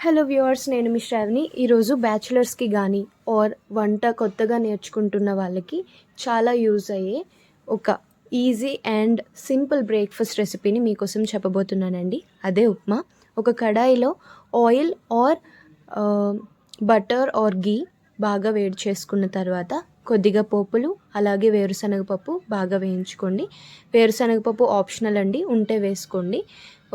Hello viewers, నేను మీ శ్రావణి. ఈరోజు బ్యాచిలర్స్కి కానీ వంట కొత్తగా నేర్చుకుంటున్న వాళ్ళకి చాలా యూజ్ అయ్యే ఒక ఈజీ అండ్ సింపుల్ బ్రేక్ఫాస్ట్ రెసిపీని మీకోసం చెప్పబోతున్నానండి. అదే ఉప్మా. ఒక కడాయిలో ఆయిల్ బటర్ గీ బాగా వేడి చేసుకున్న తర్వాత కొద్దిగా పోపులు, అలాగే వేరుశనగపప్పు బాగా వేయించుకోండి. వేరుశనగపప్పు ఆప్షనల్ అండి, ఉంటే వేసుకోండి.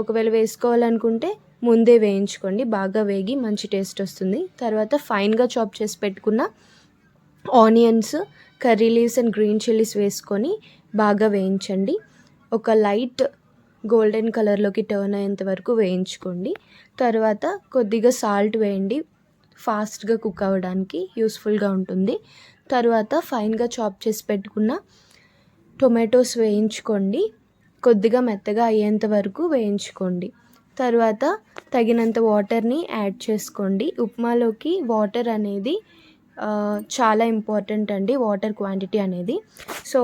ఒకవేళ వేసుకోవాలనుకుంటే ముందే వేయించుకోండి. బాగా వేగి మంచి టేస్ట్ వస్తుంది. తర్వాత ఫైన్గా చాప్ చేసి పెట్టుకున్న onions, curry leaves and green chillies వేసుకొని బాగా వేయించండి. ఒక లైట్ గోల్డెన్ కలర్లోకి టర్న్ అయ్యేంత వరకు వేయించుకోండి. తర్వాత కొద్దిగా సాల్ట్ వేయండి, ఫాస్ట్గా కుక్ అవ్వడానికి యూస్ఫుల్గా ఉంటుంది. తర్వాత ఫైన్గా చాప్ చేసి పెట్టుకున్న టొమాటోస్ వేయించుకోండి. కొద్దిగా మెత్తగా అయ్యేంత వరకు వేయించుకోండి. తర్వాత తగినంత వాటర్ని యాడ్ చేసుకోండి. ఉప్మాలోకి వాటర్ అనేది చాలా ఇంపార్టెంట్ అండి, వాటర్ క్వాంటిటీ అనేది. సో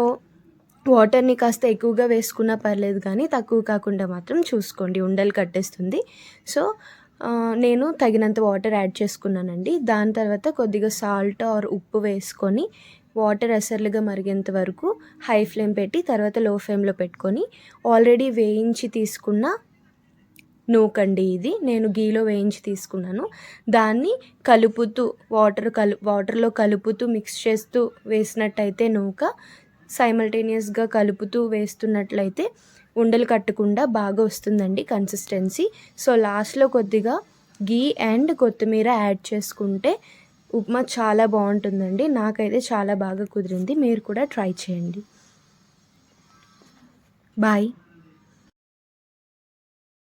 వాటర్ని కాస్త ఎక్కువగా వేసుకున్నా పర్లేదు, కానీ తక్కువ కాకుండా మాత్రం చూసుకోండి, ఉండలు కట్టేస్తుంది. సో నేను తగినంత వాటర్ యాడ్ చేసుకున్నానండి. దాని తర్వాత కొద్దిగా సాల్ట్ ఉప్పు వేసుకొని వాటర్ ఎసర్లుగా మరిగేంత వరకు హై ఫ్లేమ్ పెట్టి తర్వాత లో ఫ్లేమ్లో పెట్టుకొని ఆల్రెడీ వేయించి తీసుకున్న నూకండి, ఇది నేను గీలో వేయించి తీసుకున్నాను. దాన్ని కలుపుతూ వాటర్లో కలుపుతూ మిక్స్ చేస్తూ వేసినట్టయితే నూక సైమల్టేనియస్గా కలుపుతూ వేస్తున్నట్లయితే ఉండలు కట్టకుండా బాగా వస్తుందండి కన్సిస్టెన్సీ. సో లాస్ట్లో కొద్దిగా గీ అండ్ కొత్తిమీర యాడ్ చేసుకుంటే ఉప్మా చాలా బాగుంటుందండి. నాకైతే చాలా బాగా కుదిరింది. మీరు కూడా ట్రై చేయండి. బాయ్.